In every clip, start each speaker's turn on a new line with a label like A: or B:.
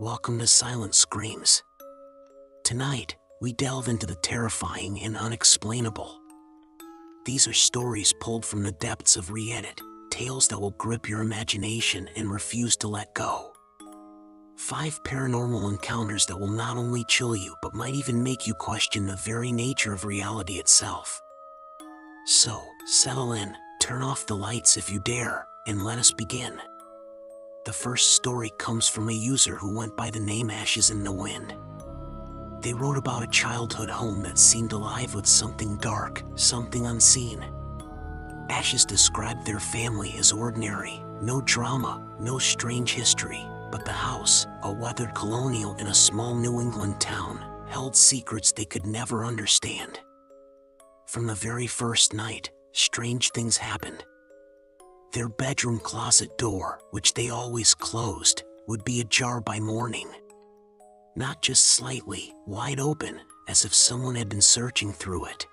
A: Welcome to Silent Screams. Tonight, we delve into the terrifying and unexplainable. These are stories pulled from the depths of Reedit, tales that will grip your imagination and refuse to let go. 5 paranormal encounters that will not only chill you but might even make you question the very nature of reality itself. So, settle in, turn off the lights if you dare, and let us begin. The first story comes from a user who went by the name Ashes in the Wind. They wrote about a childhood home that seemed alive with something dark, something unseen. Ashes described their family as ordinary, no drama, no strange history, but the house, a weathered colonial in a small New England town, held secrets they could never understand. From the very first night, strange things happened. Their bedroom closet door, which they always closed, would be ajar by morning. Not just slightly, wide open, as if someone had been searching through it.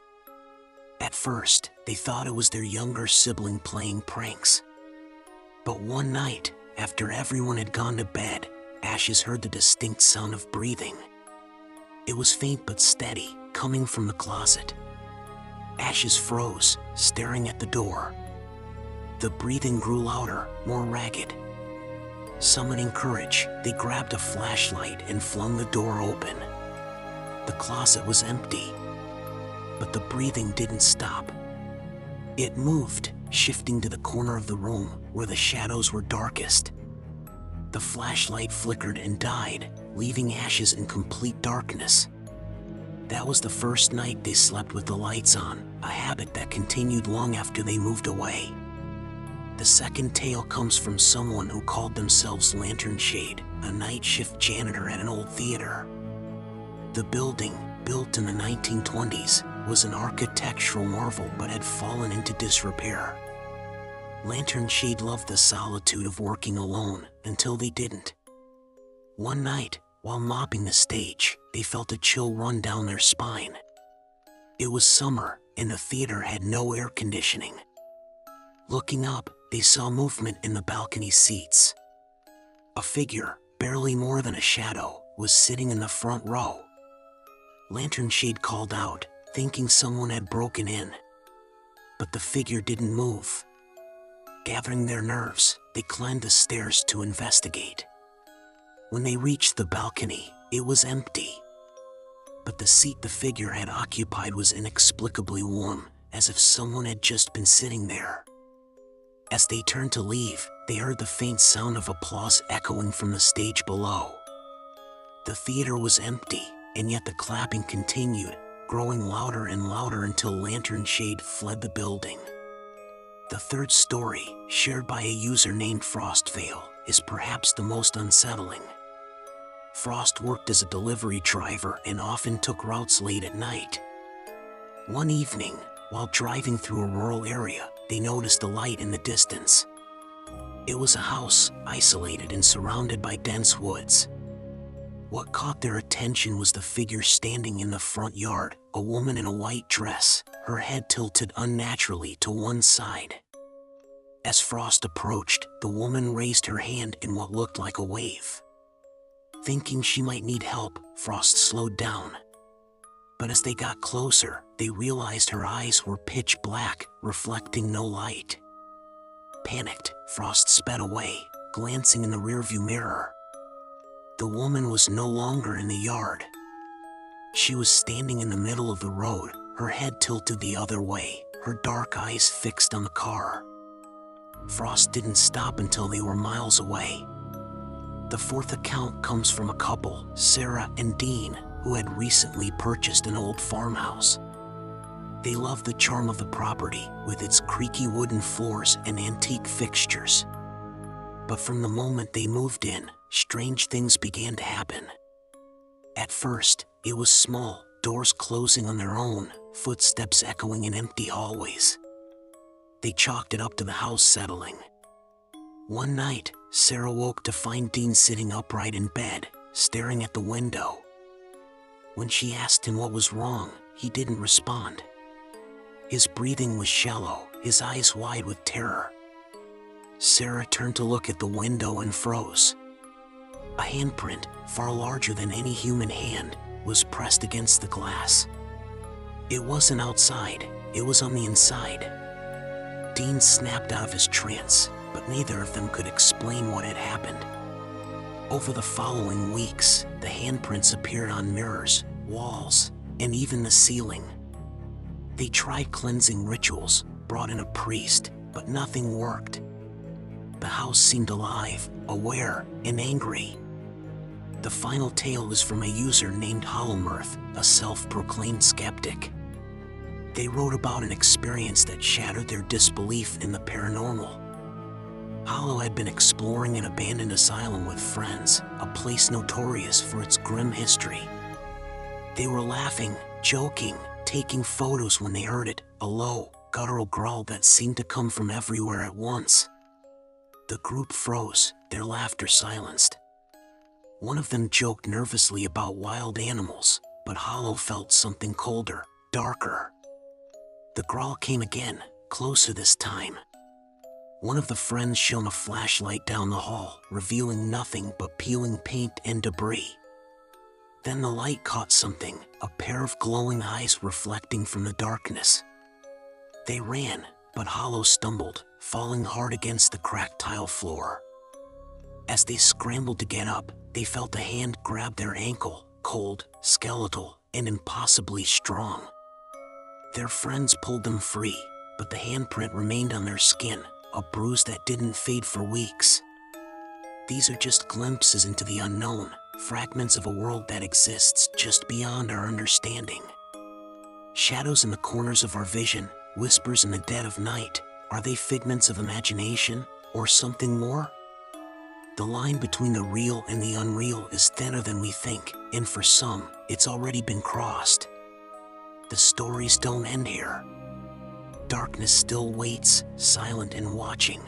A: At first, they thought it was their younger sibling playing pranks. But one night, after everyone had gone to bed, Ashes heard the distinct sound of breathing. It was faint but steady, coming from the closet. Ashes froze, staring at the door. The breathing grew louder, more ragged. Summoning courage, they grabbed a flashlight and flung the door open. The closet was empty, but the breathing didn't stop. It moved, shifting to the corner of the room where the shadows were darkest. The flashlight flickered and died, leaving Ashes in complete darkness. That was the first night they slept with the lights on, a habit that continued long after they moved away. The second tale comes from someone who called themselves Lantern Shade, a night shift janitor at an old theater. The building, built in the 1920s, was an architectural marvel but had fallen into disrepair. Lantern Shade loved the solitude of working alone until they didn't. One night, while mopping the stage, they felt a chill run down their spine. It was summer, and the theater had no air conditioning. Looking up, they saw movement in the balcony seats. A figure, barely more than a shadow, was sitting in the front row. Lantern Shade called out, thinking someone had broken in. But the figure didn't move. Gathering their nerves, they climbed the stairs to investigate. When they reached the balcony, it was empty. But the seat the figure had occupied was inexplicably warm, as if someone had just been sitting there. As they turned to leave, they heard the faint sound of applause echoing from the stage below. The theater was empty, and yet the clapping continued, growing louder and louder until Lantern Shade fled the building. The third story, shared by a user named Frostvale, is perhaps the most unsettling. Frost worked as a delivery driver and often took routes late at night. One evening, while driving through a rural area, they noticed a light in the distance. It was a house, isolated and surrounded by dense woods. What caught their attention was the figure standing in the front yard, a woman in a white dress, her head tilted unnaturally to one side. As Frost approached, the woman raised her hand in what looked like a wave. Thinking she might need help, Frost slowed down. But as they got closer, they realized her eyes were pitch black, reflecting no light. Panicked, Frost sped away, glancing in the rearview mirror. The woman was no longer in the yard. She was standing in the middle of the road, her head tilted the other way, her dark eyes fixed on the car. Frost didn't stop until they were miles away. The fourth account comes from a couple, Sarah and Dean, who had recently purchased an old farmhouse. They loved the charm of the property, with its creaky wooden floors and antique fixtures. But from the moment they moved in, strange things began to happen. At first, it was small, doors closing on their own, footsteps echoing in empty hallways. They chalked it up to the house settling. One night, Sarah woke to find Dean sitting upright in bed, staring at the window. When she asked him what was wrong, he didn't respond. His breathing was shallow, his eyes wide with terror. Sarah turned to look at the window and froze. A handprint, far larger than any human hand, was pressed against the glass. It wasn't outside, it was on the inside. Dean snapped out of his trance, but neither of them could explain what had happened. Over the following weeks, the handprints appeared on mirrors, walls, and even the ceiling. They tried cleansing rituals, brought in a priest, but nothing worked. The house seemed alive, aware, and angry. The final tale is from a user named Hollowmirth, a self-proclaimed skeptic. They wrote about an experience that shattered their disbelief in the paranormal. Hollow had been exploring an abandoned asylum with friends, a place notorious for its grim history. They were laughing, joking, taking photos when they heard it, a low, guttural growl that seemed to come from everywhere at once. The group froze, their laughter silenced. One of them joked nervously about wild animals, but Hollow felt something colder, darker. The growl came again, closer this time. One of the friends shone a flashlight down the hall, revealing nothing but peeling paint and debris. Then the light caught something, a pair of glowing eyes reflecting from the darkness. They ran, but Hollow stumbled, falling hard against the cracked tile floor. As they scrambled to get up, they felt a hand grab their ankle, cold, skeletal, and impossibly strong. Their friends pulled them free, but the handprint remained on their skin, a bruise that didn't fade for weeks. These are just glimpses into the unknown, fragments of a world that exists just beyond our understanding. Shadows in the corners of our vision, whispers in the dead of night, are they figments of imagination, or something more? The line between the real and the unreal is thinner than we think, and for some, it's already been crossed. The stories don't end here. Darkness still waits, silent and watching.